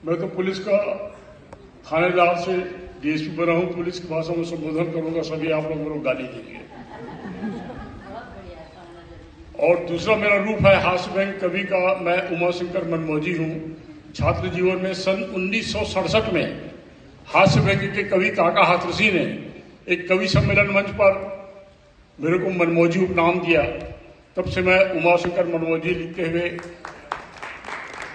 मैं तो पुलिस का थानेदार से डीएसपी बना हूं, पुलिस की भाषा में संबोधन करूंगा, सभी आप लोग मेरे को गाली दीजिए। और दूसरा मेरा रूप है हास्य व्यंग कवि का। मैं उमाशंकर मनमोजी हूं। छात्र जीवन में सन 1967 में हास्य व्यंग के कवि काका हाथरसी ने एक कवि सम्मेलन मंच पर मेरे को मनमोजी उपनाम दिया। तब से मैं उमाशंकर मनमोजी लिखते हुए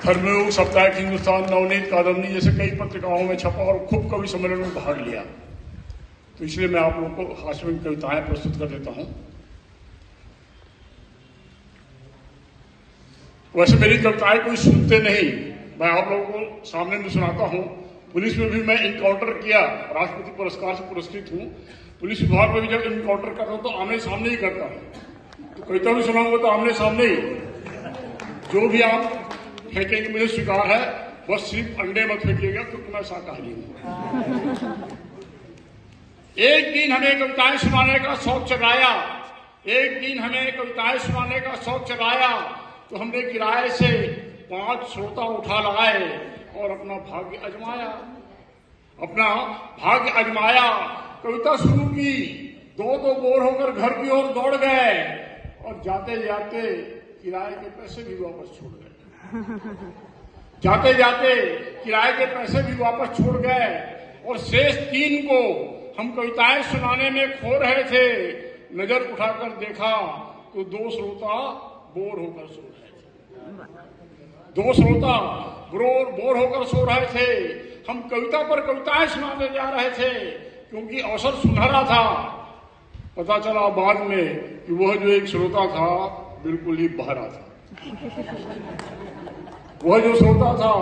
धर्मयुग, साप्ताहिक हिंदुस्तान, नवनीत, कादम्बनी जैसे कई पत्रिकाओं में छपा और खूब कवि सम्मेलन में भाग लिया। तो इसलिए मैं आप लोगों को हास्य व्यंग कविताएं प्रस्तुत कर देता हूं। वैसे मेरी कविताएं कोई सुनते नहीं, मैं आप लोगों को सामने में सुनाता हूं। पुलिस में भी मैं इनकाउंटर किया, राष्ट्रपति पुरस्कार से पुरस्कृत हूं। पुलिस विभाग में भी जब इनकाउंटर करता हूं तो आमने सामने ही करता हूं। तो कविता भी सुनाऊंगा तो आमने सामने ही। जो भी आप फेंकेंगे मुझे स्वीकार है, बस सिर्फ अंडे मत फेंकिएगा क्योंकि मैं शाकाहारी हूं। एक दिन हमें कविताएं सुनाने का शौक चलाया, एक दिन हमें कविताएं सुनाने का शौक चलाया, तो हमने किराए से 5 श्रोता उठा लाए और अपना भाग्य आजमाया, अपना भाग्य आजमाया। कविता शुरू की, दो बोर होकर घर की ओर दौड़ गए और जाते जाते किराए के पैसे भी वापस छोड़ गए। जाते जाते किराए के पैसे भी वापस छोड़ गए और शेष 3 को हम कविताएं सुनाने में खो रहे थे। नजर उठाकर देखा तो 2 श्रोता बोर होकर सो रहे थे। 2 श्रोता बोर होकर सो रहे थे। हम कविता पर कविताएं सुनाने जा रहे थे क्योंकि अवसर सुनहरा था। पता चला बाद में कि वह जो एक श्रोता था बिल्कुल ही बहरा था। वह जो श्रोता था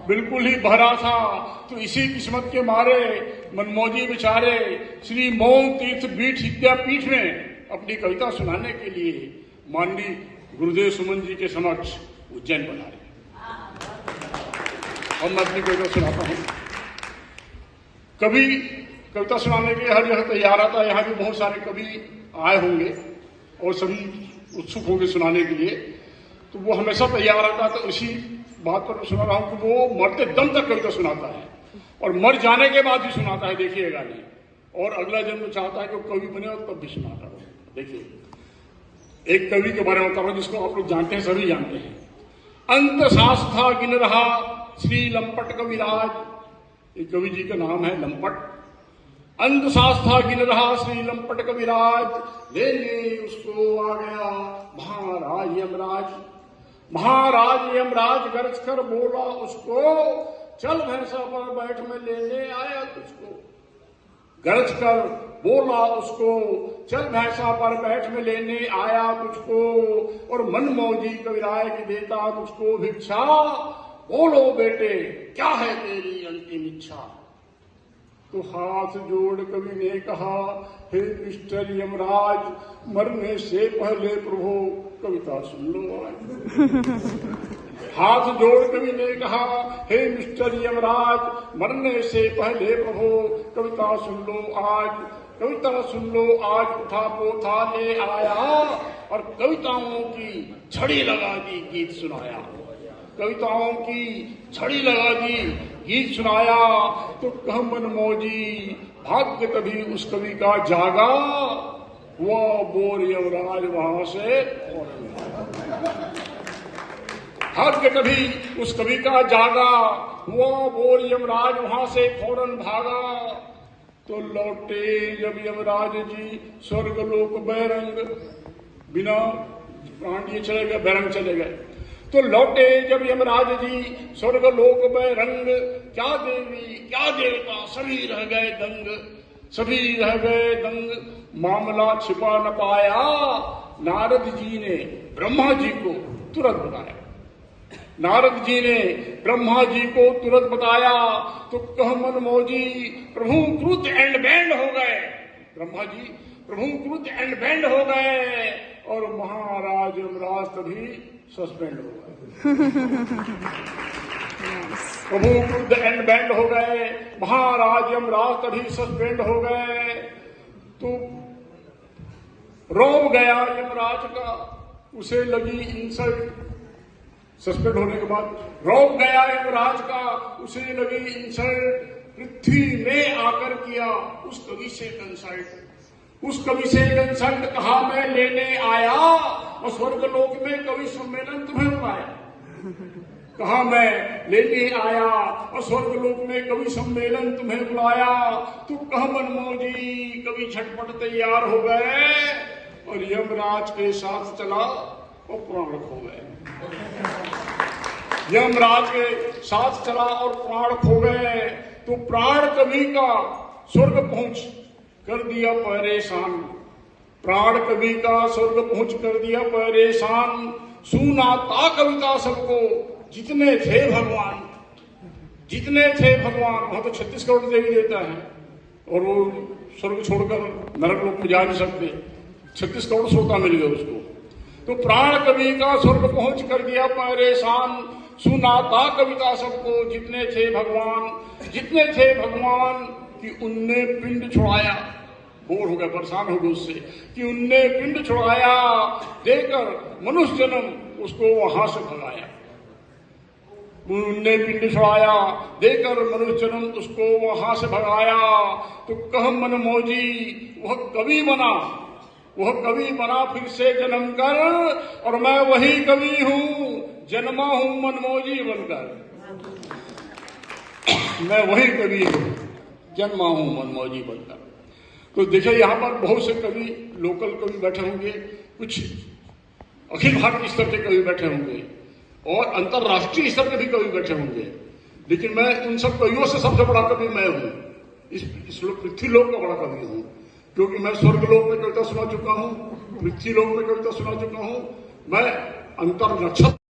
बिल्कुल ही बहरा था। तो इसी किस्मत के मारे मनमोजी बेचारे श्री मौन तीर्थ बीठ विद्यापीठ में अपनी कविता सुनाने के लिए माननीय गुरुदेव सुमन जी के समक्ष उज्जैन बना रहे। और मैं अपनी कविता सुनाता हूं। कवि कविता सुनाने के लिए हर जगह तैयार आता है। यहाँ भी बहुत सारे कवि आए होंगे और सभी उत्सुक होंगे सुनाने के लिए, तो वो हमेशा तैयार आता। तो इसी बात पर मैं सुना रहा हूं कि वो मरते दम तक कविता सुनाता है और मर जाने के बाद भी सुनाता है, देखिएगा नहीं। और अगला जन्म चाहता है कि वो कवि बने और तब भी सुनाता है। देखिए एक कवि के बारे में बता रहा हूं जिसको आप लोग जानते हैं, सभी जानते हैं। अंत सास था गिन रहा श्री लंपट कविराज। एक कवि जी का नाम है लंपट। अंत सास था गिन रहा श्री लंपट कविराज, लेने उसको आ गया महाराज यमराज। महाराज यमराज गरज कर बोला उसको, चल भैंसा पर बैठ में लेने आया तुझको। गरज कर बोला उसको, चल भैंसा पर बैठ में लेने आया तुझको। और मनमौजी कविराय की देता तुझको भिक्षा, बोलो बेटे क्या है तेरी अंतिम इच्छा। तो हाथ जोड़ कवि ने कहा, हे मिस्टर यमराज, मरने से पहले प्रभु कविता सुन लो आज। हाथ जोड़ कवि ने कहा, हे मिस्टर यमराज, मरने से पहले प्रभु कविता सुन लो आज। कविता सुन लो आज, उठा पोथा ले आया और कविताओं की छड़ी लगा दी, गीत सुनाया। कविताओं की छड़ी लगा दी, गीत सुनाया। तो कह मनमौजी भाग्य तभी उस कवि का जागा, वह बोर यमराज वहां से भाग्य तभी उस कवि का जागा, वह बोर यमराज वहां से फौरन भागा। तो लौटे जब यमराज जी स्वर्गलोक बैरंग, बिना प्राण दिए चले गए, बैरंग चले गए। तो लौटे जब यमराज जी स्वर्गलोक में रंग, क्या देवी क्या देवता सभी रह गए दंग, सभी रह गए दंग। मामला छिपा न पाया, नारद जी ने ब्रह्मा जी को तुरंत बताया। नारद जी ने ब्रह्मा जी को तुरंत बताया। तो कह मनमौजी प्रभु क्रुद्ध एंड बैंड हो गए। ब्रह्मा जी प्रभु क्रुद्ध एंड बैंड हो गए और महाराज यमराज तभी सस्पेंड हो गए। प्रभु क्रुद्ध एंड बैंड हो गए, महाराज यमराज तभी सस्पेंड हो गए। तो रोब गया यमराज का, उसे लगी इंसल्ट। सस्पेंड होने के बाद रोक गया यमराज का, उसे लगी इंसल्ट, पृथ्वी ने आकर किया उस कवि से कंसल्ट। उस कवि से कंसल्ट कहा मैं लेने आया, और स्वर्गलोक में कवि सम्मेलन तुम्हें बुलाया। कहा मैं लेने आया और स्वर्गलोक में कवि सम्मेलन तुम्हें बुलाया। तू कह मनमौजी, कवि झटपट तैयार हो गए और यमराज के साथ चला और प्राण खो गए। यमराज के साथ चला और प्राण खो गए। तो प्राण कवि का स्वर्ग पहुंच कर दिया परेशान। प्राण कवि का स्वर्ग पहुंच कर दिया परेशान। सुनाता कविता सबको जितने थे भगवान, जितने थे भगवान। वहां तो 36 करोड़ देवी देवता है और वो स्वर्ग छोड़कर नरक लोक में जा नहीं सकते। 36 करोड़ श्रोता मिल गए उसको। तो प्राण कवि का स्वर्ग पहुंच कर दिया परेशान। सुनाता कविता सबको जितने थे भगवान, जितने थे भगवान कि उनने पिंड छुड़ाया। बोर हो गए, परेशान हो गए उससे कि उनने पिंड छुड़ाया, देकर मनुष्य जन्म उसको वहां से भगाया। उनने पिंड छुड़ाया, देकर मनुष्य जन्म उसको वहां से भगाया। तो कह मनमौजी, वह कवि बना, वह कवि बना फिर से जन्म कर, और मैं वही कवि हूं, जन्मा हूं मनमौजी बनकर। मैं वही कवि हूं, जन्मा हूं मनमौजी बनकर। तो देखिए यहां पर बहुत से कवि, लोकल कवि बैठे होंगे, कुछ अखिल भारतीय स्तर के कवि बैठे होंगे और अंतर्राष्ट्रीय स्तर के भी कवि बैठे होंगे। लेकिन मैं उन सब कवियों से सबसे बड़ा कवि मैं हूं, इस पृथ्वी लोक का बड़ा कवि हूं, क्योंकि मैं स्वर्गलोक में कविता सुना चुका हूं, पृथ्वी लोक में कविता सुना चुका हूं, मैं अंतर नक्षत्र